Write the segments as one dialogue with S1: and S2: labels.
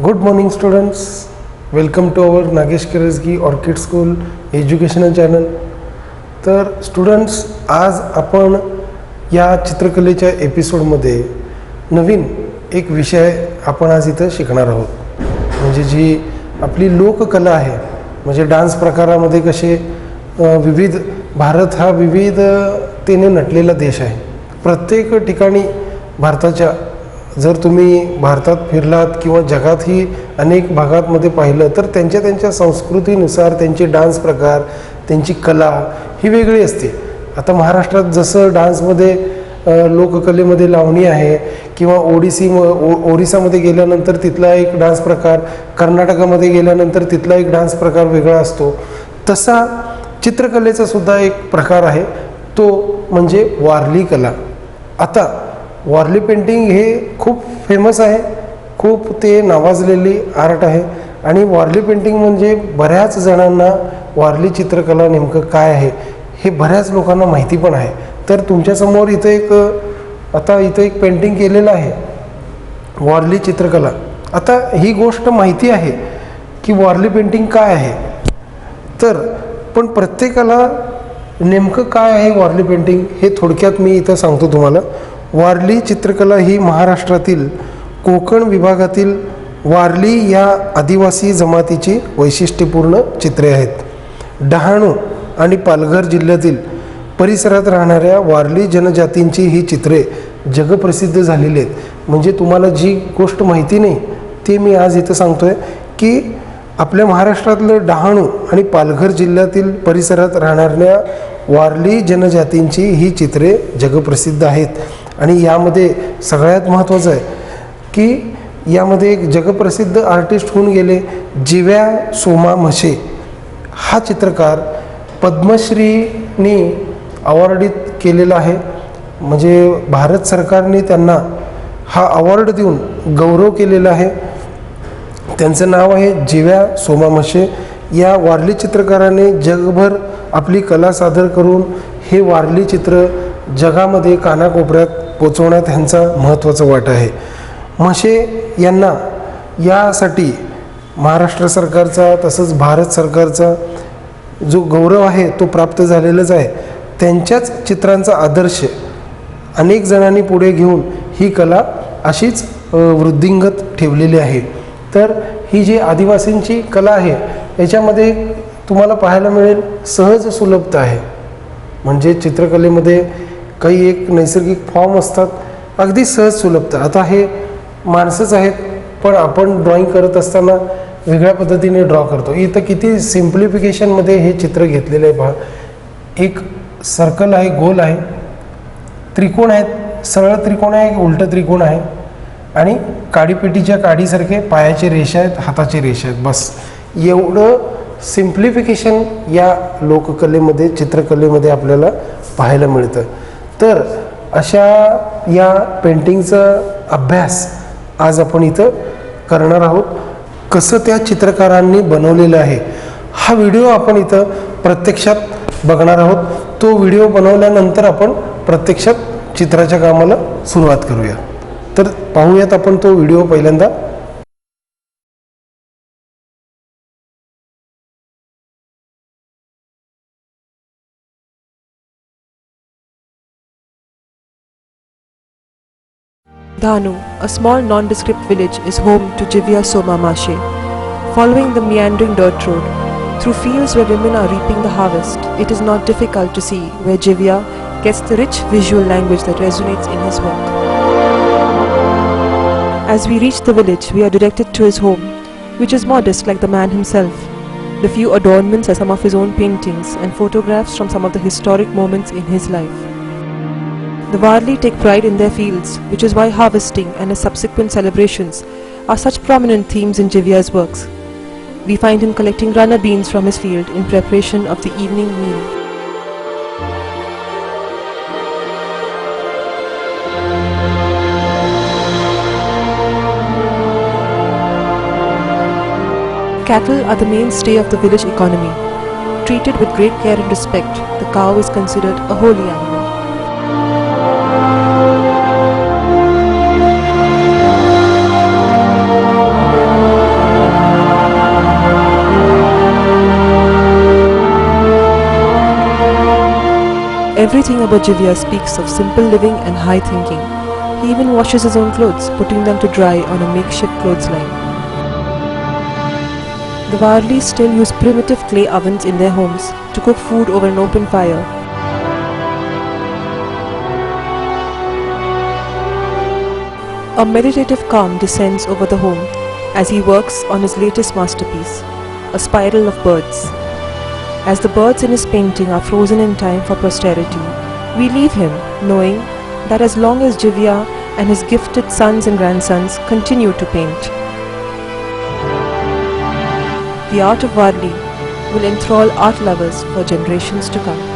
S1: Good morning students, welcome to our Nagesh Kerezgi Orchid School educational channel. तर students, आज आपण या चित्रकलेच्या एपिसोडमध्ये नवीन एक विषय आपण आज इथं शिकणार आहोत. म्हणजे जी आपली लोककला आहे, म्हणजे डान्स प्रकारामध्ये कसे विविध, भारत हा विविधतेने नटलेला देश आहे. प्रत्येक ठिकाणी भारताच्या, जर तुम्ही भारतात फिरलात किंवा जगातही अनेक भागांमध्ये पाहिलं तर त्यांच्या संस्कृतीनुसार त्यांचे डान्स प्रकार, त्यांची कला ही वेगळी असते. आता महाराष्ट्रात जसं डान्समध्ये लोककलेमध्ये लावणी आहे किंवा ओडिसामध्ये गेल्यानंतर तिथला एक डान्स प्रकार, कर्नाटकामध्ये गेल्यानंतर तिथला एक डान्स प्रकार वेगळा असतो, तसा चित्रकलेचा सुद्धा एक प्रकार आहे, तो म्हणजे वारली कला. आता वारली पेंटिंग हे खूप फेमस आहे, खूप ते नावाजलेली आर्ट आहे. आणि वारली पेंटिंग म्हणजे बऱ्याच जणांना वारली चित्रकला नेमकं काय आहे हे बऱ्याच लोकांना माहिती पण आहे. तर तुमच्यासमोर इथं एक पेंटिंग केलेलं आहे, वारली चित्रकला. आता ही गोष्ट माहिती आहे की वारली पेंटिंग काय आहे, तर पण प्रत्येकाला नेमकं काय आहे वारली पेंटिंग हे थोडक्यात मी इथं सांगतो तुम्हाला. वारली चित्रकला ही महाराष्ट्रातील कोकण विभागातील वारली या आदिवासी जमातीची वैशिष्ट्यपूर्ण चित्रे आहेत. डहाणू आणि पालघर जिल्ह्यातील परिसरात राहणाऱ्या वारली जनजातींची ही चित्रे जगप्रसिद्ध झालेली आहेत. म्हणजे तुम्हाला जी गोष्ट माहिती नाही ते मी आज इथं सांगतो आहे की आपल्या महाराष्ट्रातलं डहाणू आणि पालघर जिल्ह्यातील परिसरात राहणाऱ्या वारली जनजातींची ही चित्रे जगप्रसिद्ध आहेत. आणि यामध्ये सगळ्यात महत्त्वाचं आहे की यामध्ये एक जगप्रसिद्ध आर्टिस्ट होऊन गेले जिव्या सोमा म्हशे. हा चित्रकार पद्मश्रीनी अवॉर्डित केलेला आहे. म्हणजे भारत सरकारने त्यांना हा अवॉर्ड देऊन गौरव केलेला आहे. त्यांचं नाव आहे जिव्या सोमा म्हशे. या वारली चित्रकाराने जगभर आपली कला सादर करून हे वारली चित्र जगामध्ये कानाकोपऱ्यात पोचवण्यात ह्यांचा महत्त्वाचा वाटा आहे. म्हशे यांना यासाठी महाराष्ट्र सरकारचा तसंच भारत सरकारचा जो गौरव आहे तो प्राप्त झालेलाच आहे. त्यांच्याच चित्रांचा आदर्श अनेक जणांनी पुढे घेऊन ही कला अशीच वृद्धिंगत ठेवलेली आहे. तर ही जी आदिवासींची कला आहे याच्यामध्ये तुम्हाला पाहायला मिळेल सहज सुलभता आहे. म्हणजे चित्रकलेमध्ये काही एक नैसर्गिक फॉर्म असतात, अगदी सहज सुलभता. आता हे माणसंच आहेत, पण आपण ड्रॉइंग करत असताना वेगळ्या पद्धतीने ड्रॉ करतो. इथं किती सिम्प्लिफिकेशनमध्ये हे चित्र घेतलेलं आहे पहा. एक सर्कल आहे, गोल आहे, त्रिकोण आहेत, सरळ त्रिकोण आहे, एक उलटं त्रिकोण आहे, आणि काडीपेटीच्या काडीसारखे पायाचे रेषा आहेत, हाताचे रेषा आहेत. बस एवढं सिम्प्लिफिकेशन या लोककलेमध्ये, चित्रकलेमध्ये आपल्याला पाहायला मिळतं. तर अशा या पेंटिंगचा अभ्यास आज आपण इथं करणार आहोत. कसं त्या चित्रकारांनी बनवलेलं आहे हा व्हिडिओ आपण इथं प्रत्यक्षात बघणार आहोत. तो व्हिडिओ बनवल्यानंतर आपण प्रत्यक्षात चित्राच्या कामाला सुरुवात करूया. तर पाहूयात आपण तो व्हिडिओ पहिल्यांदा.
S2: Dhanu, a small nondescript village, is home to Jivya Soma Mashe. Following the meandering dirt road, through fields where women are reaping the harvest, it is not difficult to see where Jivya gets the rich visual language that resonates in his work. As we reach the village, we are directed to his home, which is modest like the man himself. The few adornments are some of his own paintings and photographs from some of the historic moments in his life. The Warli take pride in their fields, which is why harvesting and its subsequent celebrations are such prominent themes in Jivya's works. We find him collecting runner beans from his field in preparation of the evening meal. Cattle are the mainstay of the village economy. Treated with great care and respect, the cow is considered a holy animal. Everything about Jivya speaks of simple living and high thinking. He even washes his own clothes, putting them to dry on a makeshift clothesline. The Warlis still use primitive clay ovens in their homes to cook food over an open fire. A meditative calm descends over the home as he works on his latest masterpiece, a spiral of birds. As the birds in his painting are frozen in time for posterity, we leave him knowing that as long as Jivya and his gifted sons and grandsons continue to paint, the art of Warli will enthrall art lovers for generations to come.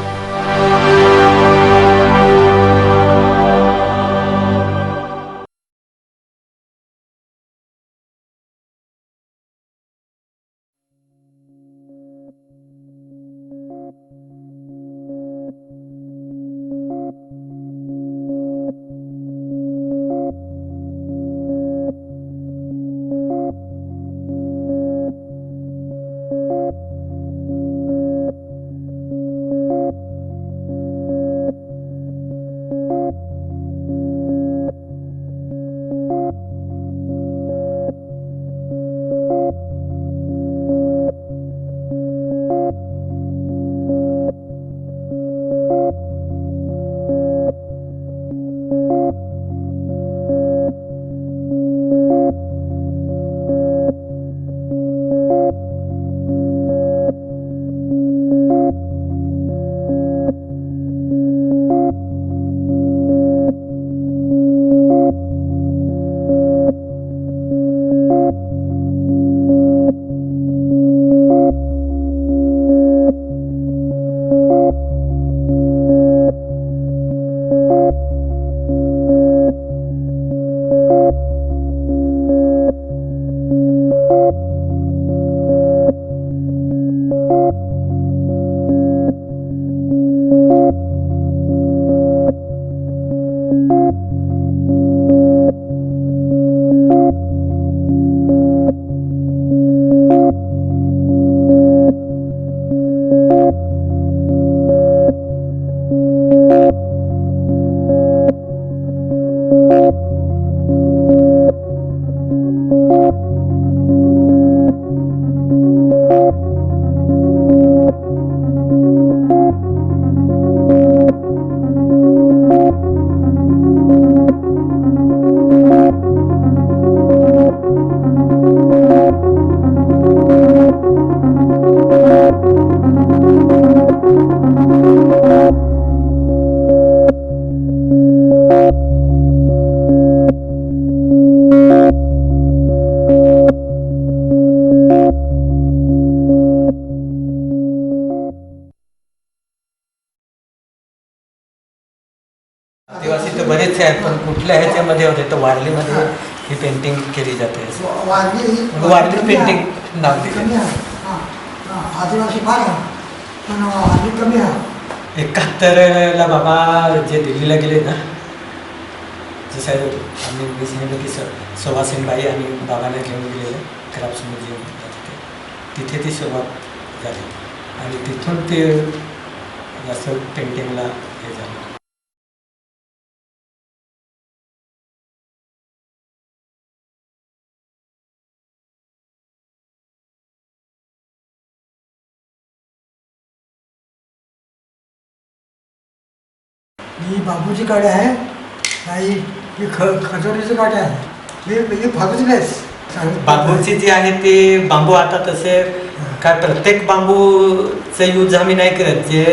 S3: आदिवासी तर बरेचसे आहेत, पण कुठल्या ह्याच्यामध्ये होते तर वारलीमध्ये ही painting केली जाते. वारली पेंटिंग नाव दिले.
S4: आदिवासी फार आहे पण वारली कमी आहे.
S3: 71ला बाबा जे दिल्लीला गेले ना, जसं आम्ही मी सांगितलं की सुभाषबाई आणि बाबाला घेऊन गेलेलं क्राफ्ट्स म्युझियम तिथे ती सुरुवात झाली आणि तिथून ते जास्त पेंटिंगला हे झालं.
S4: ही बांबूची काडी आहे नाही, ही खजोरीची काडी आहे. ही फागुचीच
S3: बांबूची जी आहे ती बांबू आता तसे काय प्रत्येक बांबूचा यूज आम्ही नाही करत. जे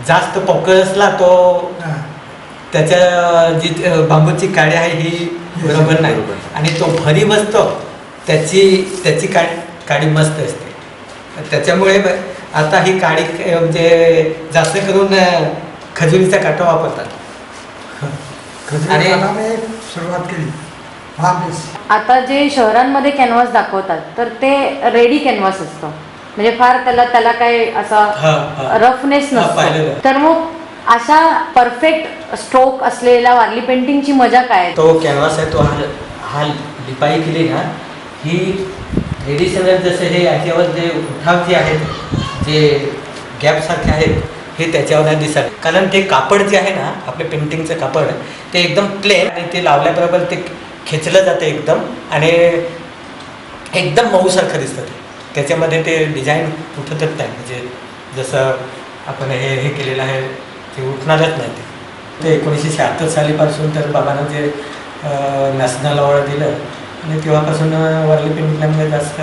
S3: जास्त पोकळ असला तो त्याच्या जी बांबूची काडी आहे ही बरोबर नाही आणि तो भरी बसतो त्याची काडी मस्त असते. त्याच्यामुळे आता ही काडी म्हणजे जास्त करून खजुरीचा काटा वापरतात.
S4: आणि सुरुवात केली.
S5: आता जे शहरांमध्ये कॅनव्हास दाखवतात तर ते रेडी कॅनव्हास असतं, म्हणजे फार त्याला काही असा रफनेस नसतो. तर मग अशा परफेक्ट स्ट्रोक असलेल्या वारली पेंटिंगची मजा काय?
S3: तो कॅनव्हास आहे तो हा लिपाई केली ना, ही ट्रेडिशनल जसे हे याच्यावर जे उठाव जे आहेत जे गॅपसारखे आहेत हे त्याच्यावर नाही दिसत, कारण ते कापड जे आहे ना आपले पेंटिंगचं कापड ते एकदम प्लेन आणि ते लावल्याबरोबर ते खेचलं जातं एकदम आणि एकदम मऊसारखं दिसतं ते. त्याच्यामध्ये ते डिझाईन उठतच नाही, म्हणजे जसं आपण हे केलेलं आहे ते उठणारच नाही ते 1976 सालीपासून तर बाबांना जे नॅशनल अवॉर्ड दिलं आणि तेव्हापासून वारली पेंटिंगमध्ये जास्त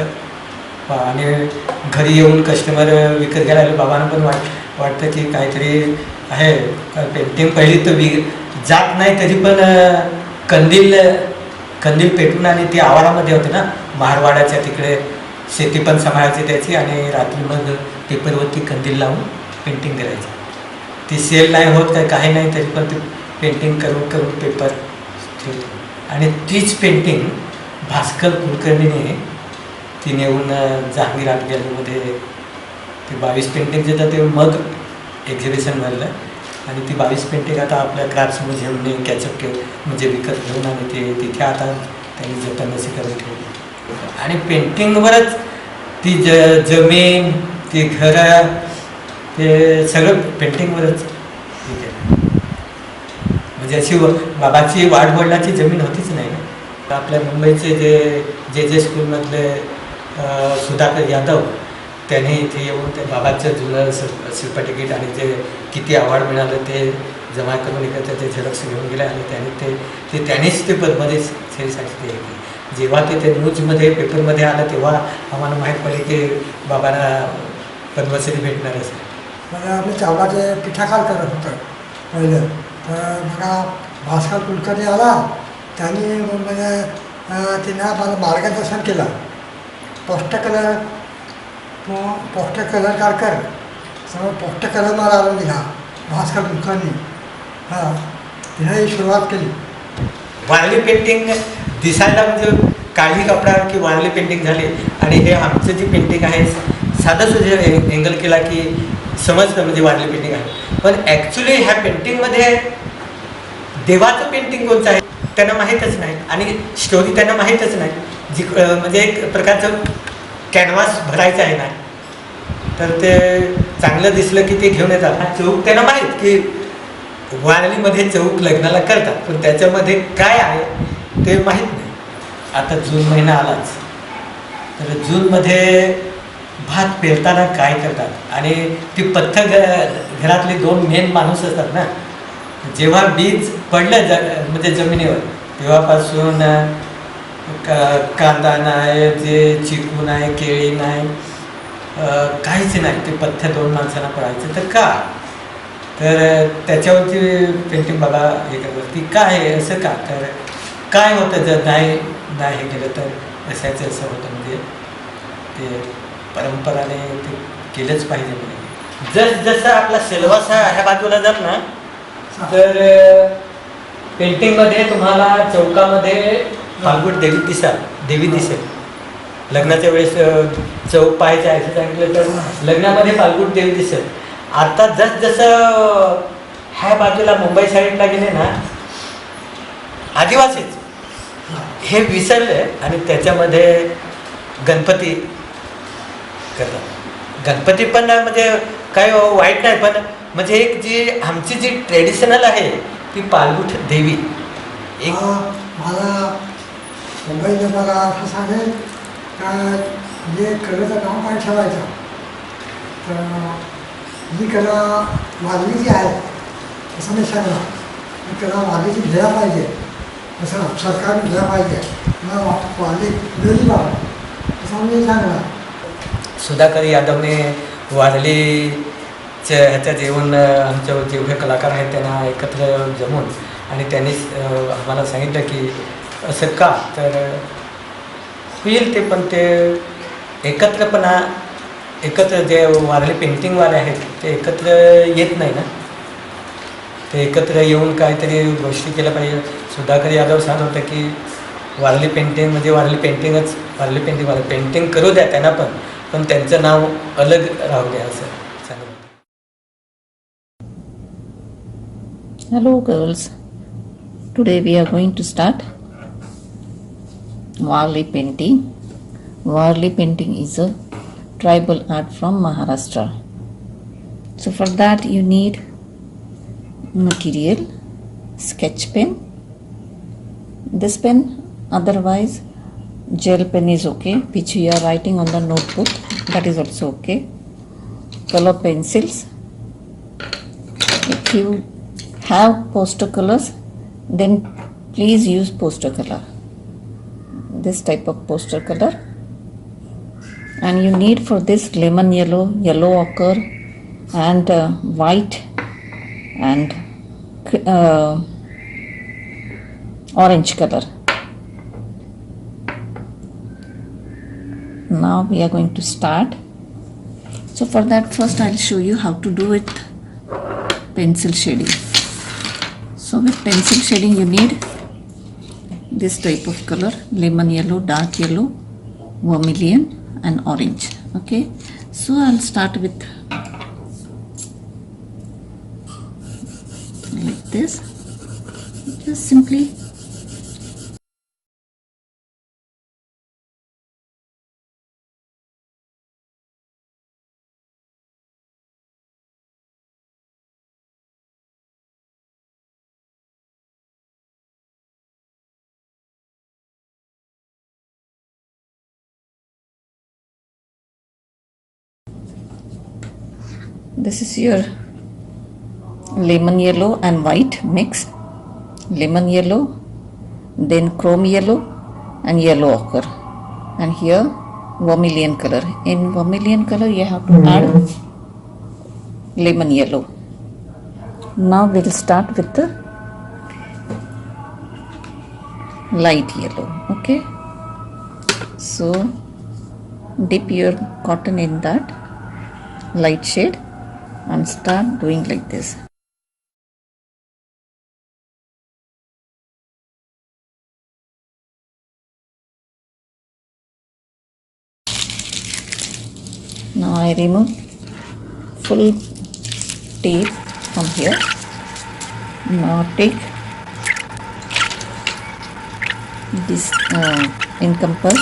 S3: आणि घरी येऊन कस्टमर विकत घ्यायला आले. बाबांना पण वाटतं की काहीतरी आहे, पेंटिंग पहिली तर जात नाही तरी पण कंदील पेटून आणि ती आवारामध्ये होते ना महारवाड्याच्या तिकडे, शेती पण सांभाळायची त्याची आणि रात्री मग पेपरवरती कंदील लावून पेंटिंग करायची. ती सेल नाही होत काही नाही तरी पण ती पेंटिंग करून पेपर ठेवतो. आणि तीच पेंटिंग भास्कर कुलकर्णीने ती नेऊन जहांगीर आर्ट गॅलरीमध्ये ते 22 पेंटिंग देतात, ते मग एक्झिबिशन भरलं आणि ती 22 पेंटिंग आता आपल्या क्राफ्ट्स म्युझियमने कॅचअप केलं, म्हणजे विकत घेऊन आणि ते तिथे आता त्यांनी जतनशी करून ठेवली. आणि पेंटिंगवरच ती जमीन, ती घरं, ते सगळं पेंटिंगवरच ठीक आहे. म्हणजे अशी बाबाची वाढवडिलाची जमीन होतीच नाही. आपल्या मुंबईचे जे स्कूलमधले सुधाकर यादव त्यांनी इथे येऊन ते बाबाचं जुनं शिल्प तिकीट आणि जे किती अवॉर्ड मिळालं ते जमा करून एकत्र ते झेरॉक्स घेऊन गेले आणि त्यांनीच ते पद्मश्री सेवेसाठी ते जेव्हा ते न्यूजमध्ये पेपरमध्ये आलं तेव्हा आम्हाला माहीत पडले की बाबांना पद्मश्री भेटणार असेल.
S4: मला आपले चावलाचे पिठाखाल करत होतं पहिलं, तर मला भास्कर कुलकर्णी आला, त्यांनी म्हणजे तिने मला मार्गदर्शन केलं. पोस्ट कलर काढकर सगळं पोस्ट कलर मला आणून दिला भास्कर कुलकर्णी. हां, तिने सुरुवात केली.
S3: वारली पेंटिंग दिसायला म्हणजे काळी कपड्यावर की वारली पेंटिंग झाली आणि हे आमचं जी पेंटिंग आहे साधं सुद्धा एंगल केला की समजतं म्हणजे वारली पेंटिंग आहे. पण ॲक्च्युली ह्या पेंटिंगमध्ये देवाचं पेंटिंग कोणतं आहे त्यांना माहीतच नाही आणि स्टोरी त्यांना माहीतच नाही. म्हणजे एक प्रकारचं कॅनव्हास भरायचं आहे ना, तर ते चांगलं दिसलं की ते घेऊन येतात. चौक त्यांना माहीत की वारलीमध्ये चौक लग्नाला करतात, पण त्याच्यामध्ये काय आहे ते माहीत नाही. आता जून महिना आलाच, तर जूनमध्ये भात पेरताना काय करतात आणि ती घरातले 2 मेन माणूस असतात ना. जेव्हा बीज पडलं म्हणजे जमिनीवर तेव्हापासून कांदा नाही, जे चिकू नाही, केळी नाही, काहीच नाही. ते पथ्य 2 माणसांना पडायचं तर का, तर त्याच्यावरती पेंटिंग बाबा हे करतात की काय आहे असं का, तर काय होतं जर नाही हे केलं तर असायचं असं होतं. म्हणजे ते परंपराने ते केलंच पाहिजे. म्हणजे जसं आपला सिलेबस ह्या बाजूला जर ना, तर पेंटिंगमध्ये तुम्हाला चौकामध्ये फाल्गुट देवी दिसेल. लग्नाच्या वेळेस चौक पाहायचं आहे असं सांगितलं तर लग्नामध्ये फाल्गुट देवी दिसेल. आता जसं ह्या बाजूला मुंबई साईडला गेले ना, आदिवासीच हे विसरले आणि त्याच्यामध्ये गणपती करतात. गणपती पण म्हणजे काय वाईट नाही, पण म्हणजे एक जी आमची जी ट्रेडिशनल आहे ती फाल्गुट देवी. एक
S4: मला मुंबईत मला असं सांगेल का जे कलेचं नाव काय ठेवायचं, तर ही कला वारली जी आहे असं मी सांगणार. ही कला वारलीची घ्यायला पाहिजे, असं सरकारने घ्यायला पाहिजे, वारली वेळी बा असं मी सांगणार.
S3: सुधाकर यादवने वारलीच्या ह्याच्यात येऊन आमच्या जेवढे कलाकार आहेत त्यांना एकत्र जमून आणि त्यांनीच आम्हाला सांगितलं की असं का, तर होईल ते. पण ते एकत्र जे वारली पेंटिंगवाले आहेत ते एकत्र येत नाही ना, ते एकत्र येऊन काहीतरी गोष्टी केल्या पाहिजे. सुधाकर यादव सांगत होतं की वारली पेंटिंग म्हणजे वारली पेंटिंगवाले पेंटिंग करू द्या त्यांना, पण त्यांचं नाव अलग राहू द्या असं सांगत होतं.
S6: Hello girls, today we are going to start Warli painting. Warli painting is a tribal art from Maharashtra. So for that you need material, sketch pen, this pen, otherwise gel pen is okay, which you are writing on the notebook, that is also okay. Color pencils. If you have poster colors, then please use poster color, this type of poster color. And you need for this lemon yellow, yellow ochre, and white and orange color. Now we are going to start. So for that, first I'll show you how to do it pencil shading. So with pencil shading you need this type of color, lemon yellow, dark yellow, vermilion and orange. Okay, so I'll start with like this, just simply this is your lemon yellow and white mix, lemon yellow, then chrome yellow and yellow ochre, and here vermilion color. In vermilion color you have to add lemon yellow. Now we'll start with the light yellow. Okay, so dip your cotton in that light shade and start doing like this. Now I remove full tape from here. Now take this encompass.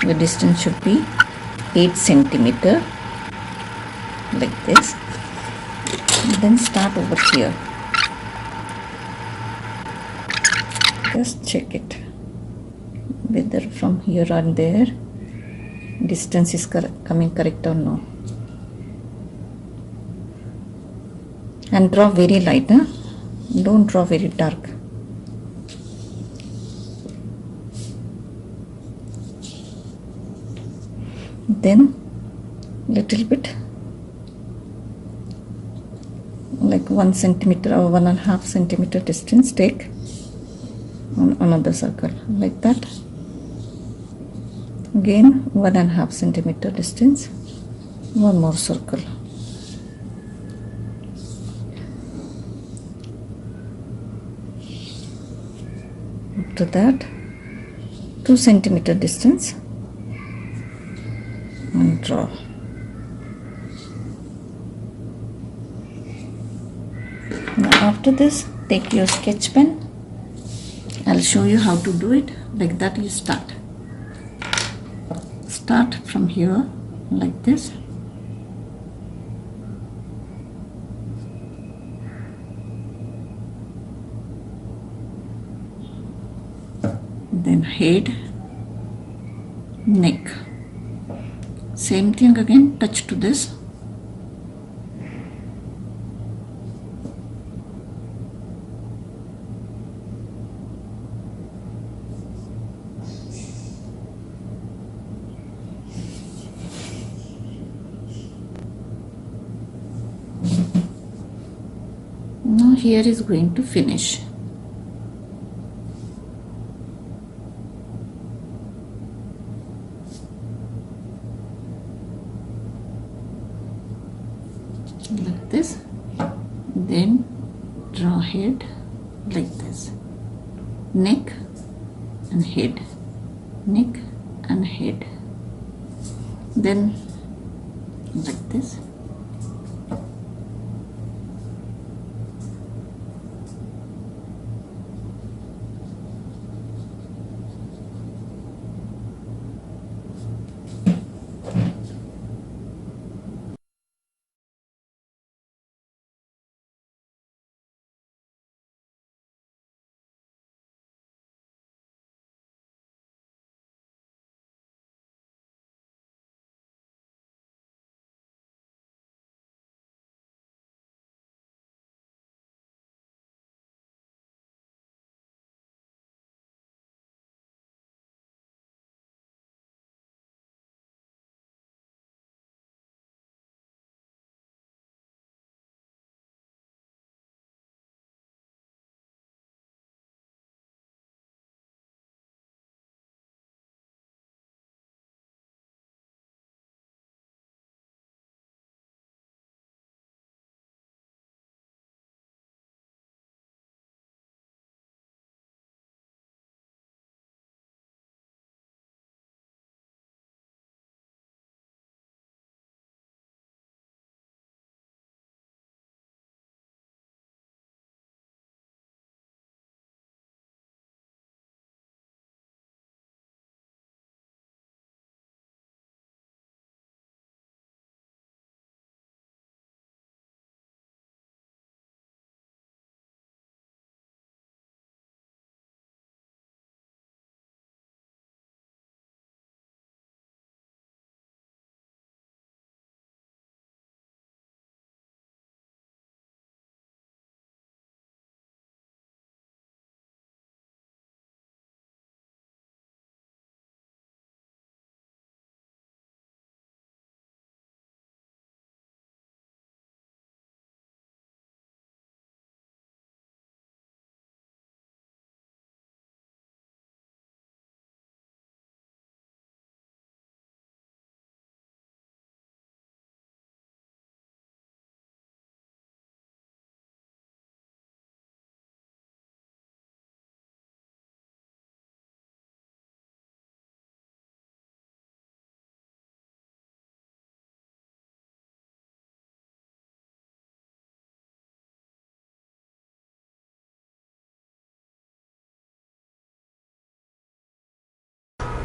S6: The distance should be 8 centimeter like this. Then start over here. Just check it whether from here and there distance is coming correct or no. And draw very light, huh? Don't draw very dark. Then little bit like 1 centimeter or 1.5 centimeter distance, take on another circle like that. Again 1.5 centimeter distance, one more circle. After that 2 centimeter distance and draw. Now after this, take your sketch pen. I'll show you how to do it. Like that you start. Start from here like this. Then head, neck. Same thing again, touch to this. Now here is going to finish. Like this. Then draw head like this. Neck and head. Neck and head. Then like this.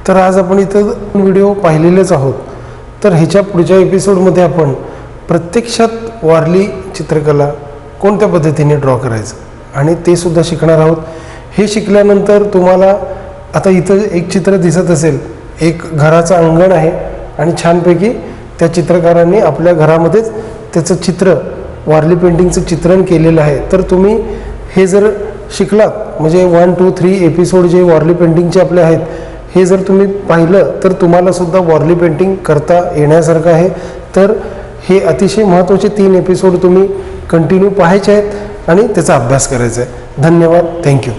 S1: तर आज आपण इथं video पाहिलेलेच आहोत. तर ह्याच्या पुढच्या एपिसोडमध्ये आपण प्रत्यक्षात वारली चित्रकला कोणत्या पद्धतीने ड्रॉ करायचं आणि ते सुद्धा शिकणार आहोत. हे शिकल्यानंतर तुम्हाला आता इथं एक चित्र दिसत असेल, एक घराचं अंगण आहे आणि छानपैकी त्या चित्रकारांनी आपल्या घरामध्येच त्याचं चित्र, वारली पेंटिंगचं चित्रण केलेलं आहे. तर तुम्ही हे जर शिकलात, म्हणजे 1, 2, 3 एपिसोड जे वारली पेंटिंगचे आपले आहेत, हे जर तुम्ही पाहिलं तर तुम्हाला सुद्धा वॉरली पेंटिंग करता येण्यासारखं आहे. तर हे अतिशय महत्त्वाचे 3 एपिसोड तुम्ही कंटिन्यू पाहायचे आहेत आणि त्याचा अभ्यास करायचा आहे. धन्यवाद. थँक्यू.